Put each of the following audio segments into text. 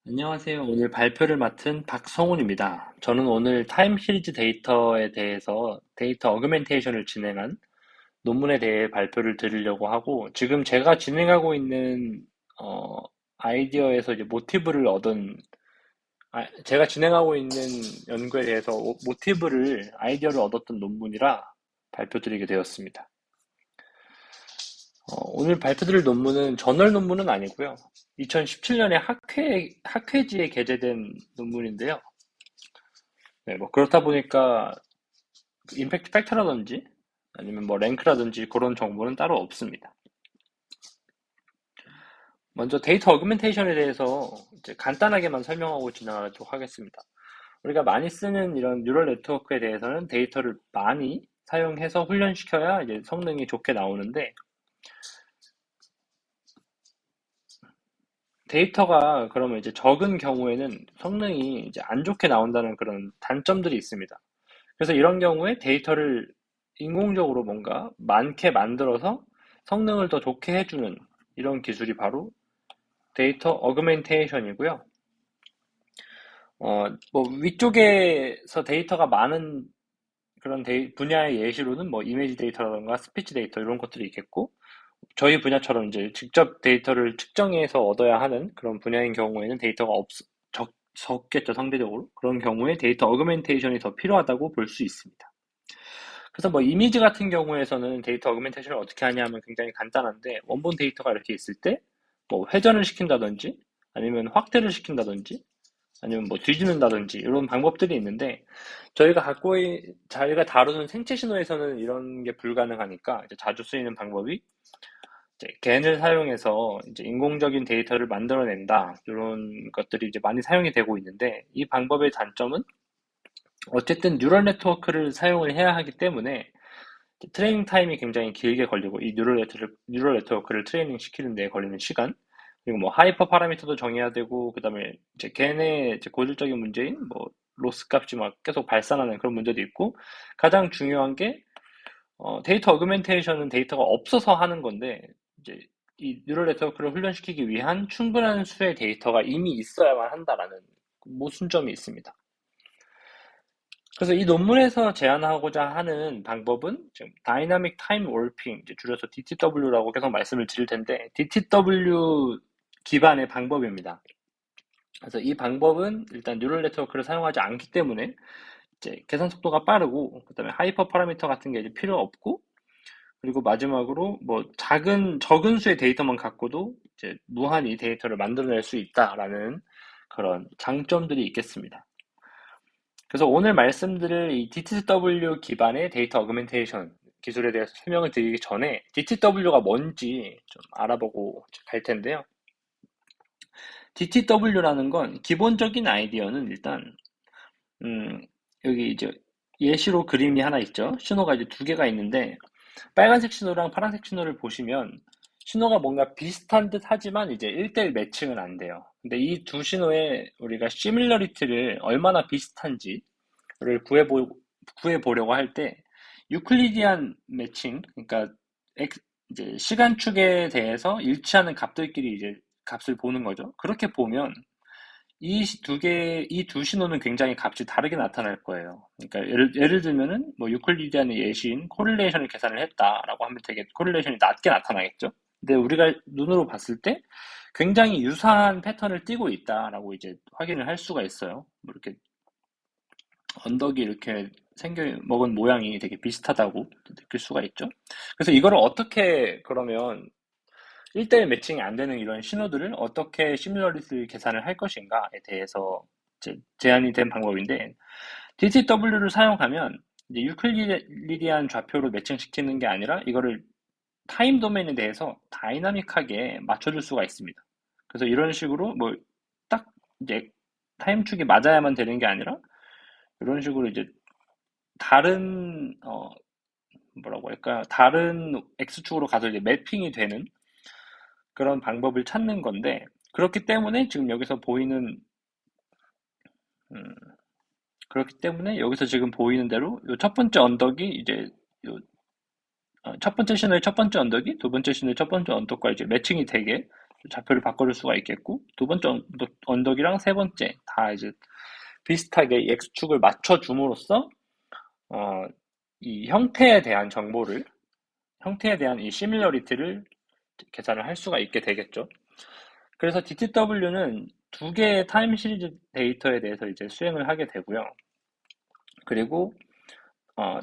안녕하세요. 오늘 발표를 맡은 박성훈입니다. 저는 오늘 타임 시리즈 데이터에 대해서 데이터 어그멘테이션을 진행한 논문에 대해 발표를 드리려고 하고, 지금 제가 진행하고 있는 어, 아이디어에서 이제 모티브를 얻은, 제가 진행하고 있는 연구에 대해서 모티브를 아이디어를 얻었던 논문이라 발표드리게 되었습니다. 오늘 발표드릴 논문은 저널 논문은 아니고요. 2017년에 학회지에 게재된 논문인데요. 네, 뭐 그렇다 보니까 임팩트 팩터라든지 아니면 뭐 랭크라든지 그런 정보는 따로 없습니다. 먼저 데이터 어그멘테이션에 대해서 이제 간단하게만 설명하고 진행하도록 하겠습니다. 우리가 많이 쓰는 이런 뉴럴 네트워크에 대해서는 데이터를 많이 사용해서 훈련시켜야 이제 성능이 좋게 나오는데, 데이터가 그러면 이제 적은 경우에는 성능이 이제 안 좋게 나온다는 그런 단점들이 있습니다. 그래서 이런 경우에 데이터를 인공적으로 뭔가 많게 만들어서 성능을 더 좋게 해주는 이런 기술이 바로 데이터 어그멘테이션이고요. 뭐 위쪽에서 데이터가 많은 그런 분야의 예시로는 뭐 이미지 데이터라든가 스피치 데이터 이런 것들이 있겠고, 저희 분야처럼 이제 직접 데이터를 측정해서 얻어야 하는 그런 분야인 경우에는 데이터가 적겠죠, 상대적으로. 그런 경우에 데이터 어그멘테이션이 더 필요하다고 볼 수 있습니다. 그래서 뭐 이미지 같은 경우에서는 데이터 어그멘테이션을 어떻게 하냐면 굉장히 간단한데, 원본 데이터가 이렇게 있을 때 뭐 회전을 시킨다든지 아니면 확대를 시킨다든지 아니면 뭐 뒤집는다든지 이런 방법들이 있는데, 저희가 다루는 생체 신호에서는 이런 게 불가능하니까 이제 자주 쓰이는 방법이 이제 겐을 사용해서 이제 인공적인 데이터를 만들어낸다, 이런 것들이 이제 많이 사용이 되고 있는데, 이 방법의 단점은 어쨌든 뉴럴 네트워크를 사용을 해야 하기 때문에 트레이닝 타임이 굉장히 길게 걸리고, 이 뉴럴 네트워크를 트레이닝 시키는 데 걸리는 시간, 그리고 뭐 하이퍼 파라미터도 정해야 되고, 그다음에 이제 걔네 이제 고질적인 문제인 뭐 로스 값이 막 계속 발산하는 그런 문제도 있고, 가장 중요한 게 데이터 어그멘테이션은 데이터가 없어서 하는 건데, 이제 이 뉴럴 네트워크를 훈련시키기 위한 충분한 수의 데이터가 이미 있어야만 한다라는 모순점이 있습니다. 그래서 이 논문에서 제안하고자 하는 방법은 지금 다이나믹 타임 월핑, 이제 줄여서 DTW라고 계속 말씀을 드릴 텐데, DTW 기반의 방법입니다. 그래서 이 방법은 일단 뉴럴 네트워크를 사용하지 않기 때문에 이제 계산 속도가 빠르고, 그다음에 하이퍼 파라미터 같은 게 이제 필요 없고, 그리고 마지막으로 뭐 적은 수의 데이터만 갖고도 이제 무한히 데이터를 만들어낼 수 있다라는 그런 장점들이 있겠습니다. 그래서 오늘 말씀드릴 이 DTW 기반의 데이터 어그멘테이션 기술에 대해서 설명을 드리기 전에 DTW가 뭔지 좀 알아보고 갈 텐데요. DTW라는 건 기본적인 아이디어는 일단 음, 여기 이제 예시로 그림이 하나 있죠. 신호가 이제 두 개가 있는데, 빨간색 신호랑 파란색 신호를 보시면 신호가 뭔가 비슷한 듯 하지만 이제 1대1 매칭은 안 돼요. 근데 이 두 신호의 우리가 시밀러리티를 얼마나 비슷한지를 구해보려고 할 때 유클리디안 매칭, 그러니까 이제 시간축에 대해서 일치하는 값들끼리 이제 값을 보는 거죠. 그렇게 보면 이 두 신호는 굉장히 값이 다르게 나타날 거예요. 그러니까 예를 들면은 뭐 유클리디안의 예시인 코릴레이션을 계산을 했다라고 하면 되게 코릴레이션이 낮게 나타나겠죠. 근데 우리가 눈으로 봤을 때 굉장히 유사한 패턴을 띠고 있다라고 이제 확인을 할 수가 있어요. 뭐 이렇게 언덕이 이렇게 생겨 먹은 모양이 되게 비슷하다고 느낄 수가 있죠. 그래서 이거를 어떻게 그러면 1대1 매칭이 안 되는 이런 신호들을 어떻게 시뮬러리티 계산을 할 것인가에 대해서 제안이 된 방법인데, DTW를 사용하면 이제 유클리디안 좌표로 매칭시키는 게 아니라 이거를 타임 도메인에 대해서 다이나믹하게 맞춰줄 수가 있습니다. 그래서 이런 식으로 뭐 딱 이제 타임축이 맞아야만 되는 게 아니라 이런 식으로 이제 다른 뭐라고 할까, 다른 X축으로 가서 이제 매핑이 되는 그런 방법을 찾는 건데, 그렇기 때문에 지금 여기서 보이는 음, 그렇기 때문에 여기서 지금 보이는 대로 요 첫 번째 언덕이 이제 요 첫 번째 신호의 첫 번째 언덕이 두 번째 신호의 첫 번째 언덕과 이제 매칭이 되게 좌표를 바꿔줄 수가 있겠고, 두 번째 언덕이랑 세 번째 다 이제 비슷하게 이 X축을 맞춰줌으로써 어, 이 형태에 대한 정보를, 형태에 대한 이 시밀러리티를 계산을 할 수가 있게 되겠죠. 그래서 DTW는 두 개의 타임 시리즈 데이터에 대해서 이제 수행을 하게 되고요. 그리고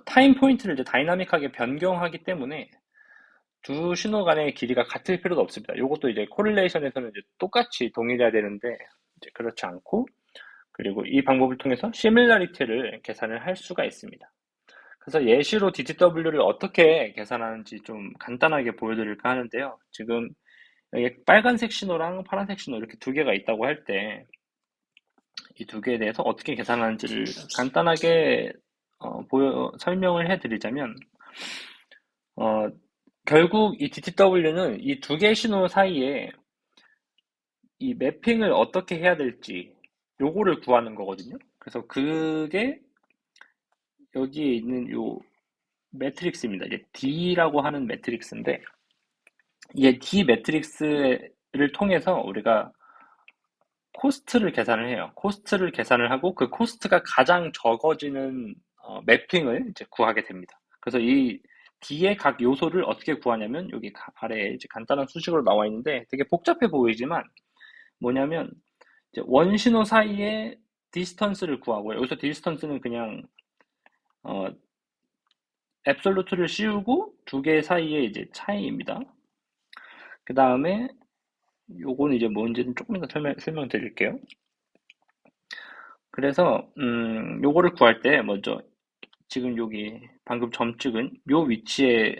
타임 포인트를 이제 다이나믹하게 변경하기 때문에 두 신호 간의 길이가 같을 필요도 없습니다. 이것도 이제 코릴레이션에서는 이제 똑같이 동일해야 되는데 이제 그렇지 않고, 그리고 이 방법을 통해서 시밀러리티를 계산을 할 수가 있습니다. 그래서 예시로 DTW를 어떻게 계산하는지 좀 간단하게 보여드릴까 하는데요. 지금 여기 빨간색 신호랑 파란색 신호 이렇게 두 개가 있다고 할 때 이 두 개에 대해서 어떻게 계산하는지를 간단하게 설명을 해드리자면, 어, 결국 이 DTW는 이 두 개의 신호 사이에 이 매핑을 어떻게 해야 될지 요거를 구하는 거거든요. 그래서 그게 여기에 있는 요 매트릭스입니다. 이제 D라고 하는 매트릭스인데, 이 D 매트릭스를 통해서 우리가 코스트를 계산을 해요. 코스트를 계산을 하고 그 코스트가 가장 적어지는 매핑을 이제 구하게 됩니다. 그래서 이 D의 각 요소를 어떻게 구하냐면 여기 아래에 이제 간단한 수식으로 나와 있는데 되게 복잡해 보이지만 뭐냐면 이제 원신호 사이의 디스턴스를 구하고요. 여기서 디스턴스는 그냥 어, 앱솔루트를 씌우고 두 개 사이의 이제 차이입니다. 그 다음에 요거는 이제 뭔지는 조금 더 설명드릴게요. 그래서 요거를 구할 때 먼저 지금 여기 방금 점 찍은 요 위치의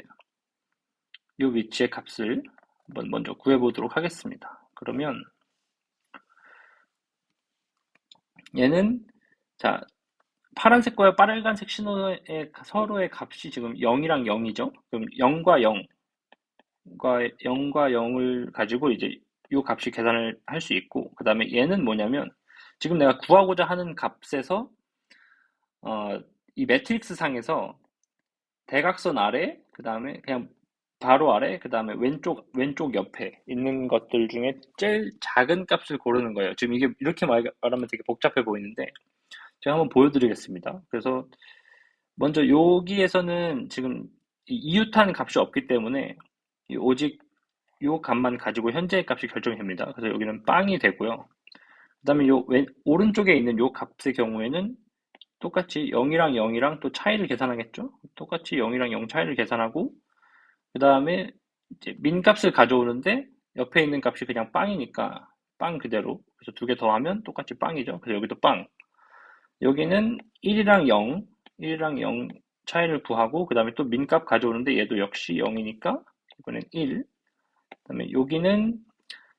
값을 한번 먼저 구해 보도록 하겠습니다. 그러면 얘는, 자, 파란색과 빨간색 신호의 서로의 값이 지금 0이랑 0이죠. 그럼 0과 0을 가지고 이제 요 값이 계산을 할 수 있고, 그 다음에 얘는 뭐냐면 지금 내가 구하고자 하는 값에서 어, 이 매트릭스 상에서 대각선 아래, 그 다음에 그냥 바로 아래, 그 다음에 왼쪽 옆에 있는 것들 중에 제일 작은 값을 고르는 거예요. 지금 이게 이렇게 말하면 되게 복잡해 보이는데, 제가 한번 보여드리겠습니다. 그래서 먼저 여기에서는 지금 이 이웃한 값이 없기 때문에 오직 요 값만 가지고 현재의 값이 결정이 됩니다. 그래서 여기는 빵이 되고요. 그 다음에 오른쪽에 있는 요 값의 경우에는 똑같이 0이랑 0이랑 또 차이를 계산하겠죠? 똑같이 0이랑 0 차이를 계산하고, 그 다음에 이제 민값을 가져오는데 옆에 있는 값이 그냥 빵이니까 빵 그대로. 그래서 두 개 더하면 똑같이 빵이죠. 그래서 여기도 빵. 여기는 1이랑 0 차이를 구하고, 그 다음에 또 민값 가져오는데 얘도 역시 0이니까 이번엔 1. 그 다음에 여기는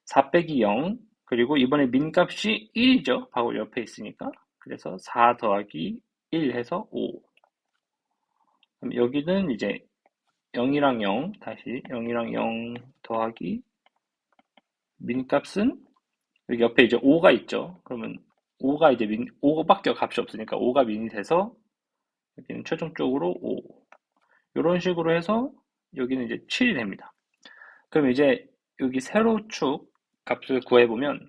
4 빼기 0. 그리고 이번에 민값이 1이죠. 바로 옆에 있으니까. 그래서 4 더하기 1 해서 5. 그럼 여기는 이제 0이랑 0, 다시 0이랑 0 더하기 민값은 여기 옆에 이제 5가 있죠. 그러면 5가 이제 5밖에 값이 없으니까 5가 민이 돼서 여기는 최종적으로 5. 이런 식으로 해서 여기는 이제 7이 됩니다. 그럼 이제 여기 세로축 값을 구해보면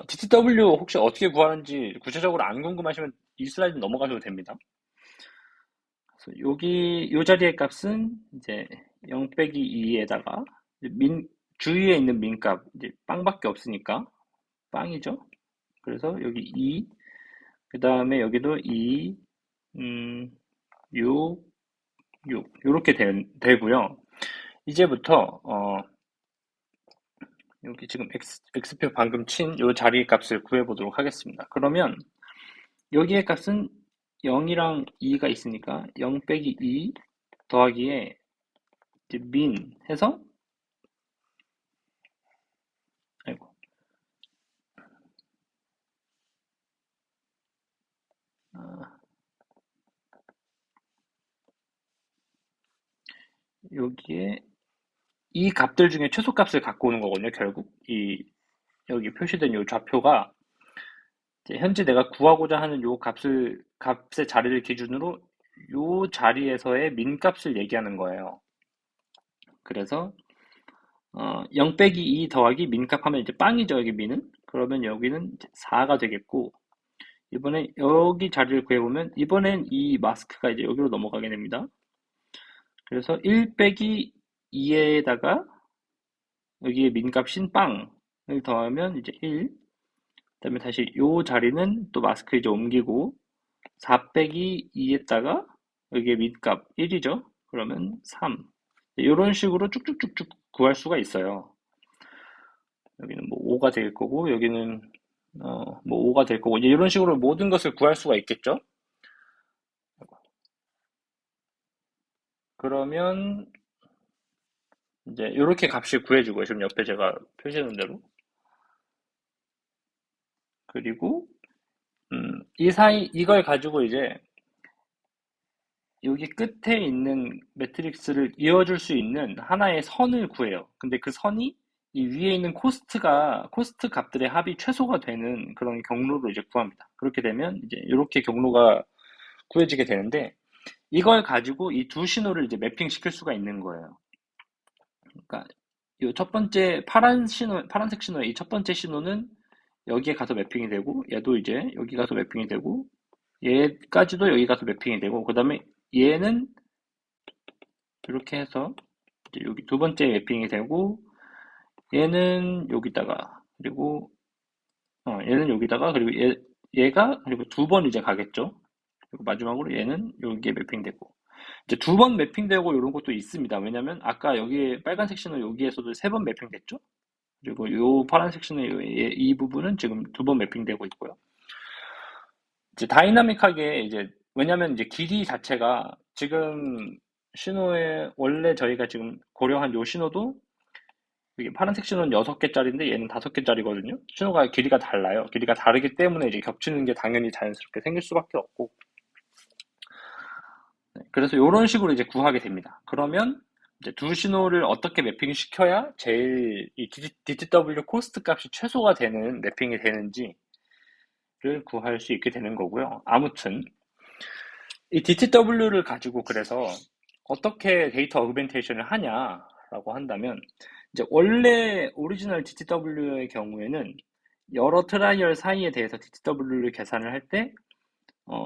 DTW 혹시 어떻게 구하는지 구체적으로 안 궁금하시면 이 슬라이드 넘어가셔도 됩니다. 그래서 여기 이 자리의 값은 이제 0 빼기 2에다가 주위에 있는 민값 이제 빵밖에 없으니까 빵이죠. 그래서 여기 2, 그 다음에 여기도 2, 6, 6 이렇게 되고요. 이제부터 여기 지금 x표 방금 친 이 자리 값을 구해보도록 하겠습니다. 그러면 여기의 값은 0이랑 2가 있으니까 0 빼기 2 더하기에 이제 민 해서, 아이고, 여기에 이 값들 중에 최소값을 갖고 오는 거거든요. 결국 여기 표시된 이 좌표가 이제 현재 내가 구하고자 하는 요 값의 자리를 기준으로 요 자리에서의 민값을 얘기하는 거예요. 그래서 0 빼기 2 더하기 민값 하면 이제 빵이죠, 여기 민은. 그러면 여기는 이제 4가 되겠고, 이번에 여기 자리를 구해보면, 이번엔 이 마스크가 이제 여기로 넘어가게 됩니다. 그래서 1 빼기 2에다가 여기에 민값인 빵을 더하면 이제 1. 그다음에 다시 요 자리는 또 마스크 이제 옮기고 4 빼기 2에다가 여기에 민값 1이죠. 그러면 3. 이런 식으로 쭉쭉쭉쭉 구할 수가 있어요. 여기는 뭐 5가 될 거고 여기는 뭐 5가 될 거고 이제 이런 식으로 모든 것을 구할 수가 있겠죠. 그러면 이제 이렇게 값을 구해주고요. 지금 옆에 제가 표시해 놓은 대로. 그리고 이 사이 이걸 가지고 이제 여기 끝에 있는 매트릭스를 이어줄 수 있는 하나의 선을 구해요. 근데 그 선이 이 위에 있는 코스트 값들의 합이 최소가 되는 그런 경로로 이제 구합니다. 그렇게 되면 이제 이렇게 경로가 구해지게 되는데 이걸 가지고 이 두 신호를 이제 매핑 시킬 수가 있는 거예요. 그러니까 이 첫 번째 파란색 신호의 이 첫 번째 신호는 여기에 가서 매핑이 되고 얘도 이제 여기 가서 매핑이 되고 얘까지도 여기 가서 매핑이 되고 그다음에 얘는 이렇게 해서 이제 여기 두 번째 매핑이 되고 얘는 여기다가 그리고 얘는 여기다가 그리고 얘가 그리고 두 번 이제 가겠죠. 그리고 마지막으로 얘는 여기에 매핑되고 이제 두 번 매핑되고 이런 것도 있습니다. 왜냐면 아까 여기에 빨간색 신호 여기에서도 세 번 매핑됐죠. 그리고 요 파란색 신호 이 부분은 지금 두 번 매핑되고 있고요. 이제 다이나믹하게 이제 왜냐면 이제 길이 자체가 지금 신호에 원래 저희가 지금 고려한 요 신호도 이게 파란색 신호는 6개짜리인데 얘는 5개짜리거든요. 신호가 길이가 달라요. 길이가 다르기 때문에 이제 겹치는 게 당연히 자연스럽게 생길 수밖에 없고. 네, 그래서 이런 식으로 이제 구하게 됩니다. 그러면 이제 두 신호를 어떻게 매핑시켜야 제일 이 DTW 코스트 값이 최소가 되는 매핑이 되는지를 구할 수 있게 되는 거고요. 아무튼 이 DTW를 가지고 그래서 어떻게 데이터 어그멘테이션을 하냐라고 한다면 이제 원래 오리지널 DTW의 경우에는 여러 트라이얼 사이에 대해서 DTW를 계산을 할 때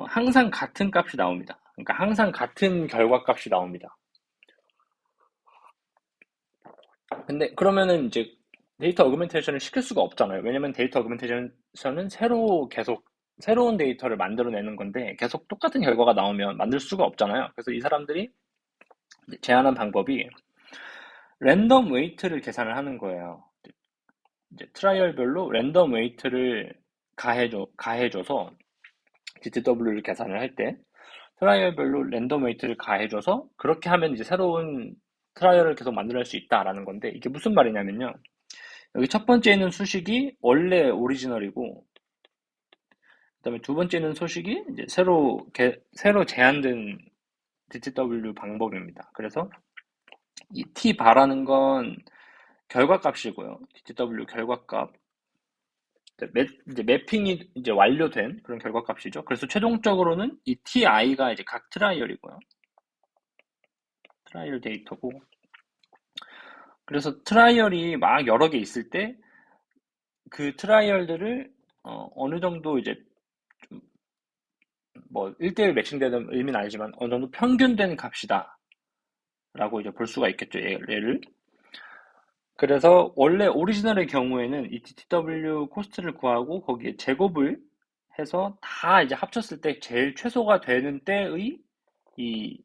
항상 같은 값이 나옵니다. 그러니까 항상 같은 결과값이 나옵니다. 근데 그러면은 이제 데이터 어그멘테이션을 시킬 수가 없잖아요. 왜냐면 데이터 어그멘테이션은 계속 새로운 데이터를 만들어내는 건데 계속 똑같은 결과가 나오면 만들 수가 없잖아요. 그래서 이 사람들이 제안한 방법이 랜덤 웨이트를 계산을 하는 거예요. 이제 트라이얼별로 랜덤 웨이트를 가해줘서 DTW를 계산을 할 때 트라이얼별로 랜덤 웨이트를 가해줘서 그렇게 하면 이제 새로운 트라이얼을 계속 만들어낼 수 있다라는 건데 이게 무슨 말이냐면요. 여기 첫 번째는 수식이 원래 오리지널이고 그다음에 두 번째는 수식이 이제 새로 제한된 DTW 방법입니다. 그래서 이 T 바라는 건 결과값이고요. DTW 결과값. 이제 매핑이 이제 완료된 그런 결과값이죠. 그래서 최종적으로는 이 TI가 이제 각 트라이얼이고요. 트라이얼 데이터고. 그래서 트라이얼이 막 여러 개 있을 때 그 트라이얼들을 어느 정도 이제 뭐 1대1 매칭되는 의미는 아니지만 어느 정도 평균된 값이다. 라고 이제 볼 수가 있겠죠. 얘를. 그래서 원래 오리지널의 경우에는 이 DTW 코스트를 구하고 거기에 제곱을 해서 다 이제 합쳤을 때 제일 최소가 되는 때의 이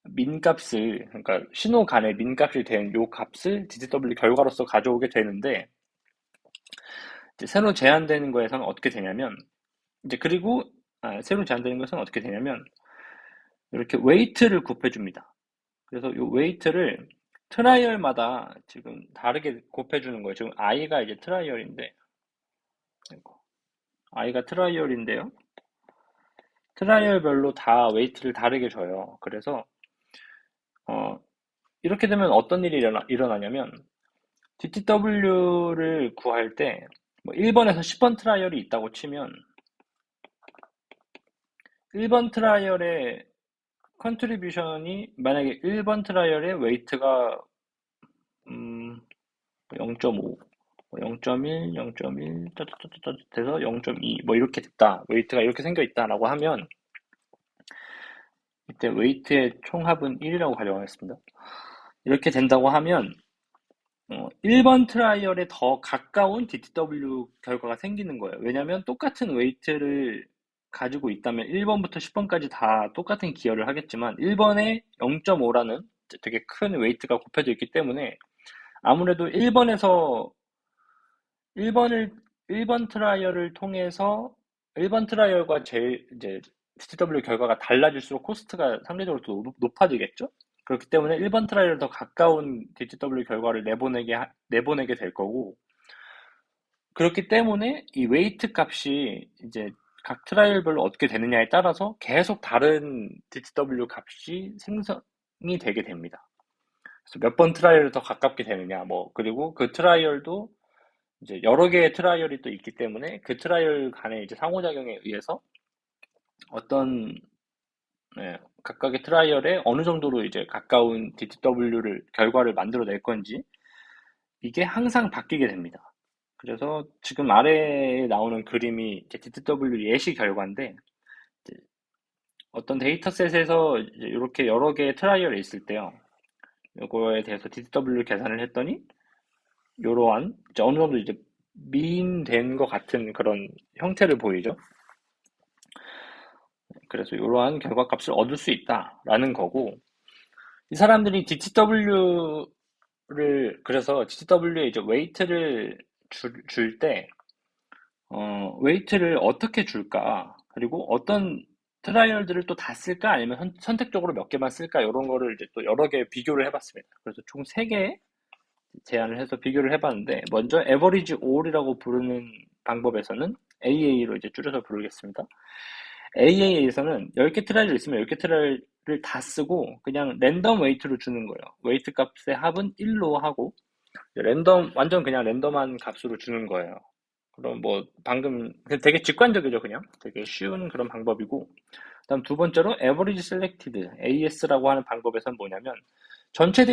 민값을 그러니까 신호 간의 민값이 된 요 값을 DTW 결과로서 가져오게 되는데 이제 새로 제한되는 거에서는 어떻게 되냐면 이제 그리고 새로 제한되는 것은 어떻게 되냐면 이렇게 웨이트를 곱해줍니다. 그래서 이 웨이트를 트라이얼마다 지금 다르게 곱해주는 거예요. 지금 i가 이제 트라이얼인데, i가 트라이얼인데요. 트라이얼별로 다 웨이트를 다르게 줘요. 그래서 어, 이렇게 되면 어떤 일이 일어나냐면 DTW를 구할 때 뭐 1번에서 10번 트라이얼이 있다고 치면 1번 트라이얼의 컨트리뷰션이 만약에 1번 트라이얼의 웨이트가 음, 0.5, 0.1, 0.1, 짜자자자 돼서 0.2, 뭐 이렇게 됐다. 웨이트가 이렇게 생겨 있다라고 하면 이때 웨이트의 총합은 1이라고 가정하겠습니다. 이렇게 된다고 하면 1번 트라이얼에 더 가까운 DTW 결과가 생기는 거예요. 왜냐하면 똑같은 웨이트를 가지고 있다면 1번부터 10번까지 다 똑같은 기여를 하겠지만 1번에 0.5라는 되게 큰 웨이트가 곱해져 있기 때문에 아무래도 1번에서 1번을 1번 트라이얼을 통해서 1번 트라이얼과 제일 이제 TTW 결과가 달라질수록 코스트가 상대적으로 더 높아지겠죠? 그렇기 때문에 1번 트라이얼 더 가까운 TTW 결과를 내보내게 될 거고, 그렇기 때문에 이 웨이트 값이 이제 각 트라이얼별로 어떻게 되느냐에 따라서 계속 다른 TTW 값이 생성이 되게 됩니다. 그래서 몇 번 트라이얼을 더 가깝게 되느냐, 뭐, 그리고 그 트라이얼도 이제 여러 개의 트라이얼이 또 있기 때문에 그 트라이얼 간의 이제 상호작용에 의해서 어떤 각각의 트라이얼에 어느 정도로 이제 가까운 DTW를 결과를 만들어낼 건지 이게 항상 바뀌게 됩니다. 그래서 지금 아래에 나오는 그림이 이제 DTW 예시 결과인데 이제 어떤 데이터셋에서 이제 이렇게 여러 개의 트라이얼이 있을 때요. 이거에 대해서 DTW 계산을 했더니 이러한 이제 어느 정도 이제 미인된 것 같은 그런 형태를 보이죠. 그래서 이러한 결과값을 얻을 수 있다라는 거고, 이 사람들이 그래서 DTW에 이제 웨이트를 줄 때, 웨이트를 어떻게 줄까? 그리고 어떤 트라이얼들을 또 다 쓸까? 아니면 선택적으로 몇 개만 쓸까? 이런 거를 이제 또 여러 개 비교를 해봤습니다. 그래서 총 3개 제안을 해서 비교를 해봤는데, 먼저 Average All이라고 부르는 방법에서는 AA로 이제 줄여서 부르겠습니다. AA에서는 10개 트라이를 있으면 10개 트라이를 다 쓰고 그냥 랜덤 웨이트로 주는 거예요. 웨이트 값의 합은 1로 하고 완전 그냥 랜덤한 값으로 주는 거예요. 그럼 뭐 방금 되게 직관적이죠, 그냥. 되게 쉬운 그런 방법이고. 그다음 두 번째로 Average Selected, AS라고 하는 방법에서는 뭐냐면 전체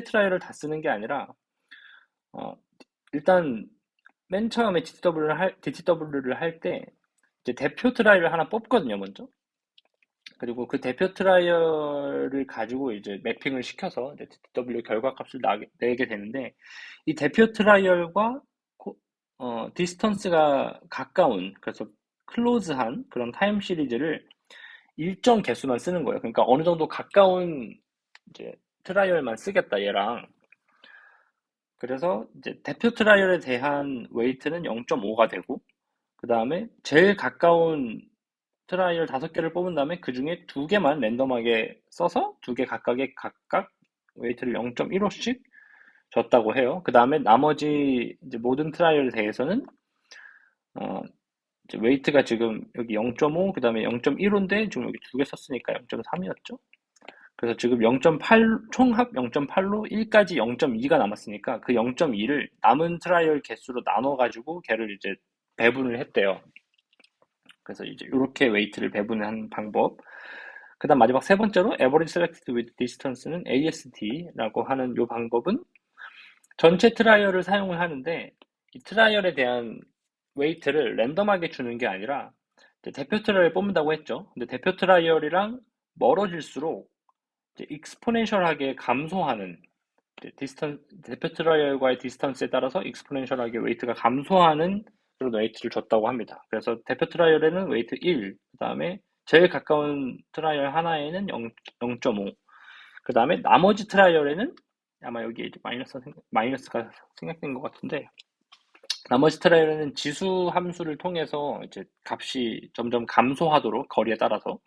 트라이를 다 쓰는 게 아니라 어, 일단 맨 처음에 DTW를 할 때 이제 대표 트라이를 하나 뽑거든요, 먼저. 그리고 그 대표 트라이얼을 가지고 이제 매핑을 시켜서 이제 TW 결과값을 내게 되는데 이 대표 트라이얼과 디스턴스가 가까운 그래서 클로즈한 그런 타임 시리즈를 일정 개수만 쓰는 거예요. 그러니까 어느 정도 가까운 이제 트라이얼만 쓰겠다 얘랑. 그래서 이제 대표 트라이얼에 대한 웨이트는 0.5가 되고 그 다음에 제일 가까운 트라이얼 5개를 뽑은 다음에 그 중에 2개만 랜덤하게 써서 2개 각각에 각각 웨이트를 0.15씩 줬다고 해요. 그 다음에 나머지 이제 모든 트라이얼에 대해서는 어, 이제 웨이트가 지금 여기 0.5, 그 다음에 0.15인데 지금 여기 2개 썼으니까 0.3이었죠. 그래서 지금 0.8, 총합 0.8로 1까지 0.2가 남았으니까 그 0.2를 남은 트라이얼 개수로 나눠가지고 걔를 이제 배분을 했대요. 그래서 이제 이렇게 웨이트를 배분한 방법. 그다음 마지막 세 번째로 Average Selected with Distance는 AST라고 하는 이 방법은 전체 트라이얼을 사용을 하는데 이 트라이얼에 대한 웨이트를 랜덤하게 주는 게 아니라 대표 트라이얼 뽑는다고 했죠. 근데 대표 트라이얼이랑 멀어질수록 이제 익스포넨셜하게 감소하는 대표 트라이얼과의 디스턴스에 따라서 익스포넨셜하게 웨이트가 감소하는 그런 웨이트를 줬다고 합니다. 그래서 대표 트라이얼에는 웨이트 1, 그 다음에 제일 가까운 트라이얼 하나에는 0.5, 그 다음에 나머지 트라이얼에는 아마 여기 이제 마이너스가 생략된 것 같은데 나머지 트라이얼에는 지수 함수를 통해서 이제 값이 점점 감소하도록 거리에 따라서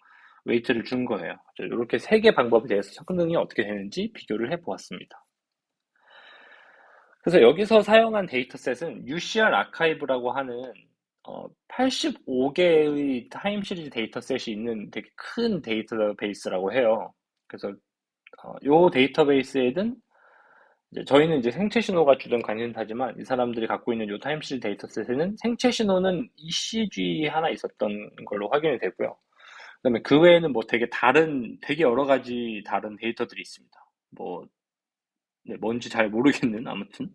웨이트를 준 거예요. 이렇게 세 개 방법에 대해서 성능이 어떻게 되는지 비교를 해 보았습니다. 그래서 여기서 사용한 데이터셋은 UCR 아카이브라고 하는 85개의 타임 시리즈 데이터셋이 있는 되게 큰 데이터베이스라고 해요. 그래서 이 데이터베이스에는 저희는 이제 생체 신호가 주된 관심사지만 이 사람들이 갖고 있는 이 타임 시리즈 데이터셋에는 생체 신호는 ECG 하나 있었던 걸로 확인이 되고요. 그다음에 그 외에는 뭐 되게 여러 가지 다른 데이터들이 있습니다. 뭐 네, 뭔지 잘 모르겠는 아무튼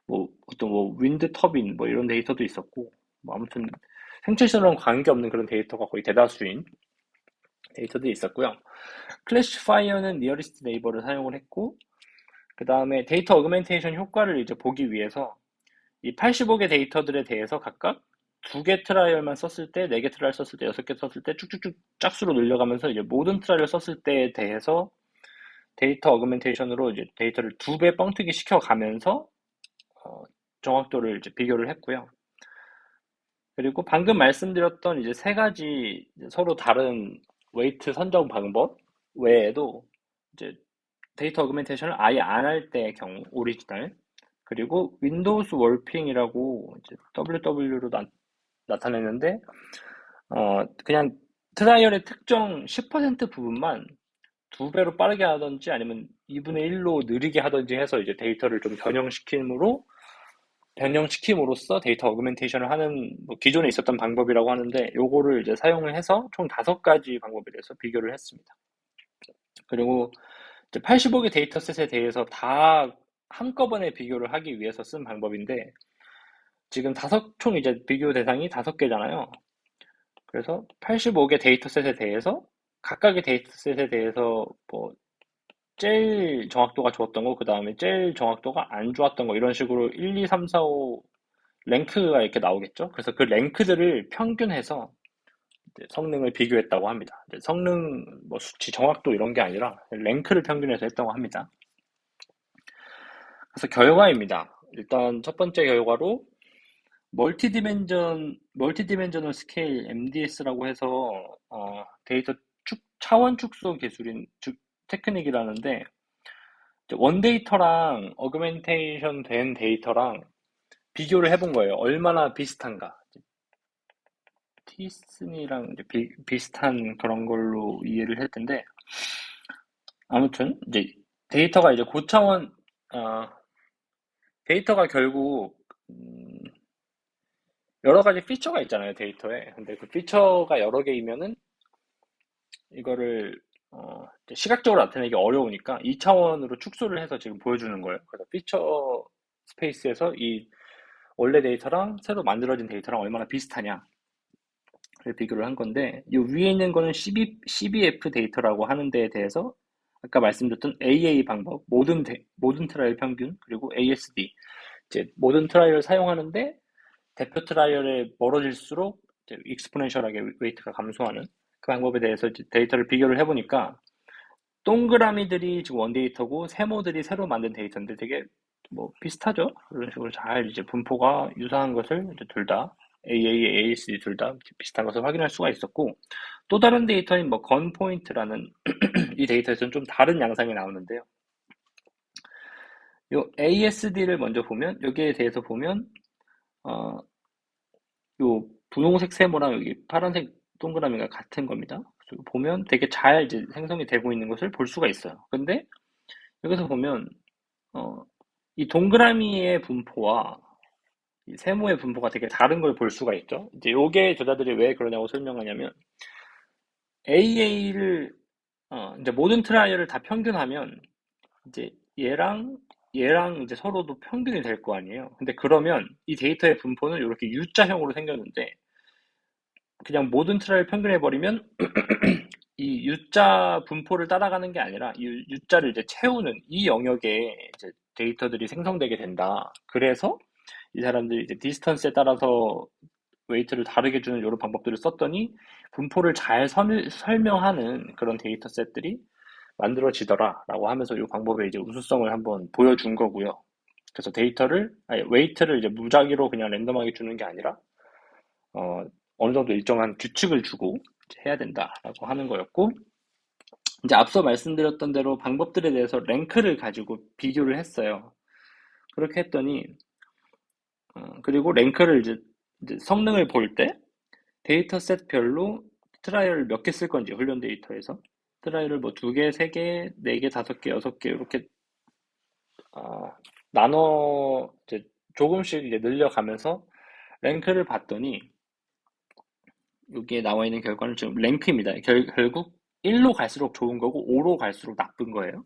뭐 어떤 뭐 윈드 터빈 뭐 이런 데이터도 있었고 뭐 아무튼 생체시설랑 관계없는 그런 데이터가 거의 대다수인 데이터도 있었고요. 클래시파이어는 니어리스트 네이버를 사용을 했고 그 다음에 데이터 어그멘테이션 효과를 이제 보기 위해서 이 85개 데이터들에 대해서 각각 2개 트라이얼만 썼을 때, 4개 트라이얼 썼을 때, 6개 썼을 때 쭉쭉쭉 짝수로 늘려가면서 이제 모든 트라이얼 썼을 때에 대해서 데이터 어그멘테이션으로 이제 데이터를 2배 뻥튀기 시켜가면서 어, 정확도를 이제 비교를 했고요. 그리고 방금 말씀드렸던 이제 세 가지 이제 서로 다른 웨이트 선정 방법 외에도 이제 데이터 어그멘테이션을 아예 안 할 때의 경우 오리지널 그리고 윈도우스 월핑이라고 이제 WW로 나타내는데 그냥 트라이얼의 특정 10% 부분만 2배로 빠르게 하든지 아니면 2분의 1로 느리게 하든지 해서 이제 데이터를 좀 변형시킴으로써 데이터 어그멘테이션을 하는 뭐 기존에 있었던 방법이라고 하는데 요거를 이제 사용을 해서 총 5가지 방법에 대해서 비교를 했습니다. 그리고 이제 85개 데이터셋에 대해서 다 한꺼번에 비교를 하기 위해서 쓴 방법인데 지금 총 이제 비교 대상이 5개잖아요. 그래서 85개 데이터셋에 대해서 각각의 데이터셋에 대해서 뭐 제일 정확도가 좋았던 거, 그 다음에 제일 정확도가 안 좋았던 거 이런 식으로 1, 2, 3, 4, 5 랭크가 이렇게 나오겠죠. 그래서 그 랭크들을 평균해서 이제 성능을 비교했다고 합니다. 이제 성능 뭐 수치 정확도 이런 게 아니라 랭크를 평균해서 했다고 합니다. 그래서 결과입니다. 일단 첫 번째 결과로 멀티디멘저널 스케일 MDS라고 해서 데이터 차원 축소 기술인 테크닉이라는데 원데이터랑 어그멘테이션 된 데이터랑 비교를 해본 거예요. 얼마나 비슷한가. 티슨이랑 비슷한 그런 걸로 이해를 했을 텐데 아무튼 이제 데이터가 이제 고차원 어, 데이터가 결국 여러 가지 피처가 있잖아요, 데이터에. 근데 그 피처가 여러 개이면은 이거를 시각적으로 나타내기 어려우니까 2차원으로 축소를 해서 지금 보여주는 거예요. 그래서 피처 스페이스에서 이 원래 데이터랑 새로 만들어진 데이터랑 얼마나 비슷하냐를 비교를 한 건데 이 위에 있는 거는 CBF 데이터라고 하는 데에 대해서 아까 말씀드렸던 AA 방법, 모든 트라이얼 평균, 그리고 ASD 이제 모든 트라이얼을 사용하는데 대표 트라이얼에 멀어질수록 이제 익스포넨셜하게 웨이트가 감소하는 그 방법에 대해서 이제 데이터를 비교를 해보니까 동그라미들이 지금 원데이터고 세모들이 새로 만든 데이터인데 되게 뭐 비슷하죠. 이런 식으로 잘 이제 분포가 유사한 것을 이제 둘 다 AA, ASD 둘 다 비슷한 것을 확인할 수가 있었고 또 다른 데이터인 뭐 건 포인트라는 이 데이터에서는 좀 다른 양상이 나오는데요. 요 ASD를 먼저 보면 여기에 대해서 보면 어, 요 분홍색 세모랑 여기 파란색 동그라미가 같은 겁니다. 그래서 보면 되게 잘 이제 생성이 되고 있는 것을 볼 수가 있어요. 근데 여기서 보면 어, 이 동그라미의 분포와 이 세모의 분포가 되게 다른 걸 볼 수가 있죠. 이제 요게 저자들이 왜 그러냐고 설명하냐면 AA를 이제 모든 트라이얼을 다 평균하면 이제 얘랑 이제 서로도 평균이 될 거 아니에요. 근데 그러면 이 데이터의 분포는 이렇게 U자형으로 생겼는데 그냥 모든 트라이얼 평균해버리면 이 U자 분포를 따라가는 게 아니라 이 U자를 이제 채우는 이 영역에 이제 데이터들이 생성되게 된다. 그래서 이 사람들이 이제 디스턴스에 따라서 웨이트를 다르게 주는 이런 방법들을 썼더니 분포를 잘 설명하는 그런 데이터 셋들이 만들어지더라라고 하면서 이 방법의 이제 우수성을 한번 보여준 거고요. 그래서 웨이트를 이제 무작위로 그냥 랜덤하게 주는 게 아니라 어, 어느 정도 일정한 규칙을 주고 해야 된다라고 하는 거였고 이제 앞서 말씀드렸던 대로 방법들에 대해서 랭크를 가지고 비교를 했어요. 그렇게 했더니 그리고 랭크를 이제 성능을 볼 때 데이터셋별로 트라이얼을 몇 개 쓸 건지 훈련 데이터에서 트라이얼을 뭐 2개, 3개, 4개, 5개, 6개 이렇게 나눠 이제 조금씩 이제 늘려가면서 랭크를 봤더니 여기에 나와 있는 결과는 지금 랭크입니다. 결국 1로 갈수록 좋은 거고 5로 갈수록 나쁜 거예요.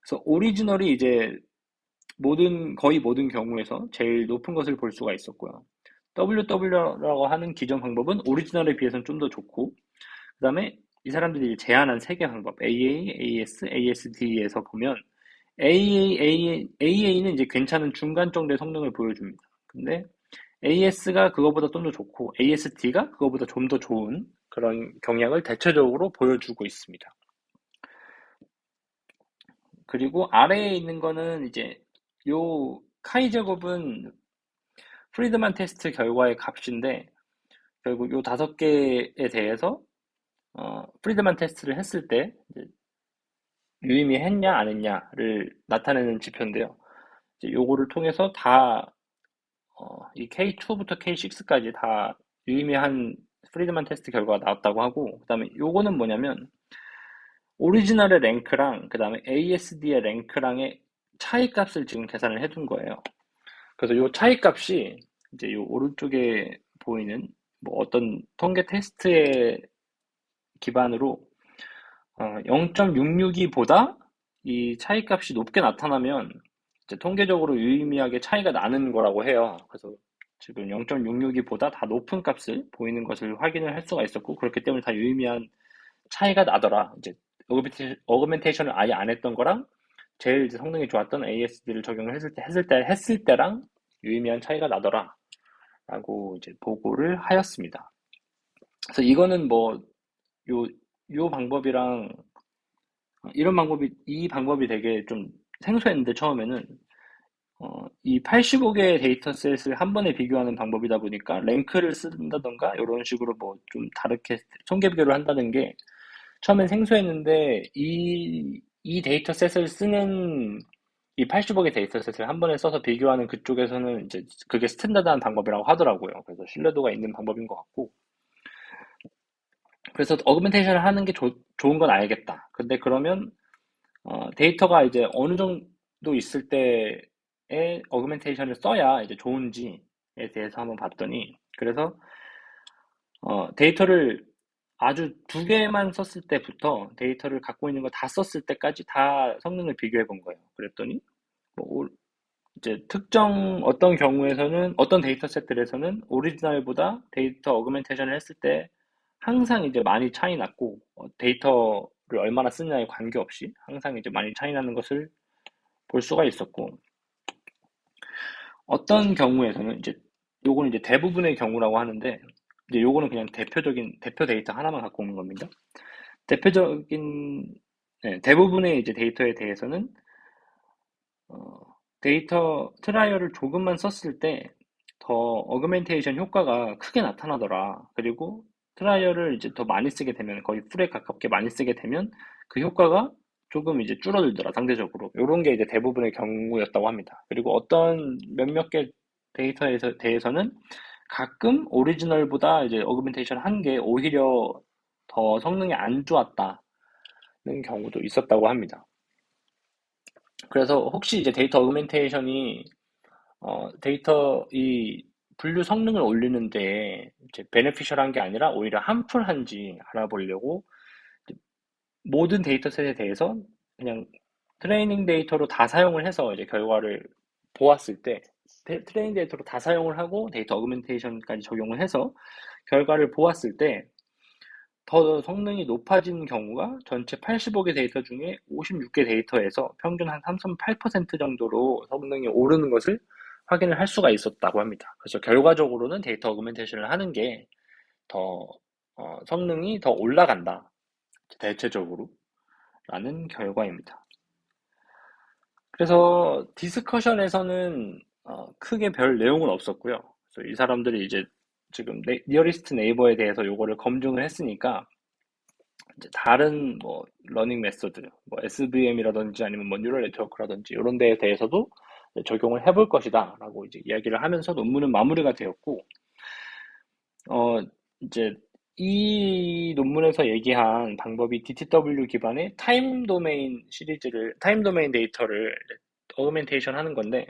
그래서 오리지널이 이제 거의 모든 경우에서 제일 높은 것을 볼 수가 있었고요. WW라고 하는 기존 방법은 오리지널에 비해서는 좀 더 좋고, 그 다음에 이 사람들이 제안한 세 개 방법, AA, AS, ASD에서 보면 AA는 이제 괜찮은 중간 정도의 성능을 보여줍니다. 근데 AS가 그거보다 좀 더 좋고 ASD가 그거보다 좀 더 좋은 그런 경향을 대체적으로 보여주고 있습니다. 그리고 아래에 있는 거는 이제 요 카이 제곱은 프리드만 테스트 결과의 값인데 결국 요 다섯 개에 대해서 프리드만 테스트를 했을 때 이제 유의미했냐 안 했냐를 나타내는 지표인데요. 이제 요거를 통해서 이 K2부터 K6까지 다 유의미한 프리드만 테스트 결과가 나왔다고 하고, 그 다음에 요거는 뭐냐면 오리지널의 랭크랑 그 다음에 ASD의 랭크랑의 차이 값을 지금 계산을 해둔 거예요. 그래서 요 차이 값이 이제 요 오른쪽에 보이는 뭐 어떤 통계 테스트의 기반으로 0.662보다 이 차이 값이 높게 나타나면 이제 통계적으로 유의미하게 차이가 나는 거라고 해요. 그래서 지금 0.662보다 다 높은 값을 보이는 것을 확인을 할 수가 있었고, 그렇기 때문에 다 유의미한 차이가 나더라. 이제 어그멘테이션을 아예 안 했던 거랑 제일 이제 성능이 좋았던 ASD를 적용을 했을 때랑 유의미한 차이가 나더라. 라고 이제 보고를 하였습니다. 그래서 이거는 뭐, 요, 요 방법이랑 이 방법이 되게 좀 생소했는데 처음에는 이 85개의 데이터셋을 한 번에 비교하는 방법이다 보니까 랭크를 쓴다던가 이런 식으로 뭐 좀 다르게 통계 비교를 한다는 게 처음엔 생소했는데 이 데이터셋을 쓰는 이 85개 데이터셋을 한 번에 써서 비교하는 그쪽에서는 이제 그게 스탠다드한 방법이라고 하더라고요. 그래서 신뢰도가 있는 방법인 것 같고. 그래서 어그멘테이션을 하는 게 좋은 건 알겠다. 근데 그러면 데이터가 이제 어느 정도 있을 때에 어그멘테이션을 써야 이제 좋은지에 대해서 한번 봤더니, 그래서 데이터를 아주 두 개만 썼을 때부터 데이터를 갖고 있는 거 다 썼을 때까지 다 성능을 비교해 본 거예요. 그랬더니 뭐 이제 특정 어떤 데이터 셋들에서는 오리지널보다 데이터 어그멘테이션을 했을 때 항상 이제 많이 차이 났고, 데이터를 얼마나 쓰느냐에 관계없이 항상 이제 많이 차이 나는 것을 볼 수가 있었고, 어떤 경우에서는 이제 요거는 이제 대부분의 경우라고 하는데, 이제 요거는 그냥 대표 데이터 하나만 갖고 오는 겁니다. 대표적인 대부분의 이제 데이터에 대해서는 어, 데이터 트라이얼을 조금만 썼을 때 더 어그멘테이션 효과가 크게 나타나더라. 그리고 트라이얼을 이제 더 많이 쓰게 되면 거의 풀에 가깝게 많이 쓰게 되면 그 효과가 조금 이제 줄어들더라, 상대적으로. 이런 게 이제 대부분의 경우였다고 합니다. 그리고 어떤 몇몇 개 대해서는 가끔 오리지널보다 이제 어그멘테이션 한 게 오히려 더 성능이 안 좋았다는 경우도 있었다고 합니다. 그래서 혹시 이제 데이터 어그멘테이션이 데이터 이 분류 성능을 올리는데 이제 베네피셜한 게 아니라 오히려 함풀한지 알아보려고 모든 데이터셋에 대해서 그냥 트레이닝 데이터로 다 사용을 해서 이제 결과를 보았을 때 트레이닝 데이터로 다 사용을 하고 데이터 어그멘테이션까지 적용을 해서 결과를 보았을 때 더 성능이 높아진 경우가 전체 85개 데이터 중에 56개 데이터에서 평균 한 3.8% 정도로 성능이 오르는 것을 확인을 할 수가 있었다고 합니다. 그래서 결과적으로는 데이터 어그멘테이션을 하는 게 더 성능이 더 올라간다. 대체적으로 라는 결과입니다. 그래서 디스커션에서는 크게 별 내용은 없었고요. 그래서 이 사람들이 이제 지금 니어리스트 네이버에 대해서 요거를 검증을 했으니까 이제 다른 뭐 러닝 메소드, 뭐 SVM이라든지 아니면 뭐 뉴럴 네트워크라든지 이런 데에 대해서도 적용을 해볼 것이다라고 이제 이야기를 하면서 논문은 마무리가 되었고, 어 이제 이 논문에서 얘기한 방법이 DTW 기반의 타임 도메인 데이터를 어그멘테이션 하는 건데,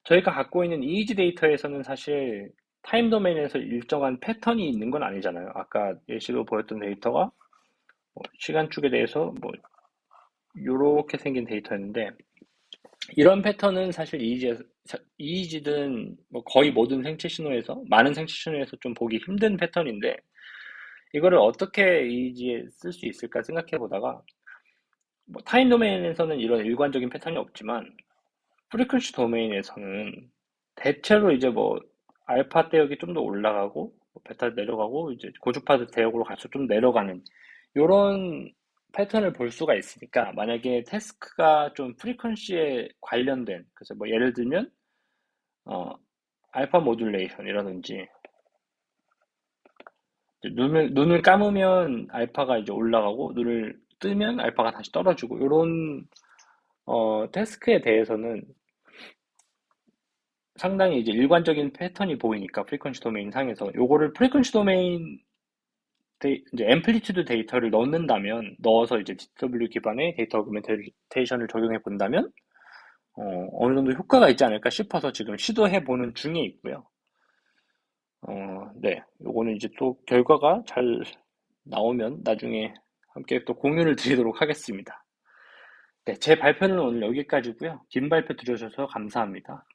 저희가 갖고 있는 이미지 데이터에서는 사실 타임 도메인에서 일정한 패턴이 있는 건 아니잖아요. 아까 예시로 보였던 데이터가 시간축에 대해서 뭐 요렇게 생긴 데이터였는데, 이런 패턴은 사실 이이지든 뭐 거의 모든 생체 신호에서, 많은 생체 신호에서 좀 보기 힘든 패턴인데, 이거를 어떻게 이이지에 쓸 수 있을까 생각해 보다가, 뭐 타임 도메인에서는 이런 일관적인 패턴이 없지만, 프리퀀시 도메인에서는 대체로 이제 뭐 알파 대역이 좀 더 올라가고 뭐 베타 내려가고 이제 고주파 대역으로 갈수록 좀 내려가는 요런 패턴을 볼 수가 있으니까, 만약에 태스크가 좀 프리퀀시에 관련된, 그래서 뭐 예를 들면 어 알파 모듈레이션이라든지, 이제 눈을 감으면 알파가 이제 올라가고 눈을 뜨면 알파가 다시 떨어지고, 요런 태스크에 대해서는 상당히 이제 일관적인 패턴이 보이니까, 프리퀀시 도메인 상에서 요거를 프리퀀시 도메인 이제 앰플리튜드 데이터를 넣어서 이제 DW 기반의 데이터 어그멘테이션을 적용해 본다면 어느 정도 효과가 있지 않을까 싶어서 지금 시도해 보는 중에 있고요. 네, 요거는 이제 또 결과가 잘 나오면 나중에 함께 또 공유를 드리도록 하겠습니다. 네, 제 발표는 오늘 여기까지고요. 긴 발표 들어주셔서 감사합니다.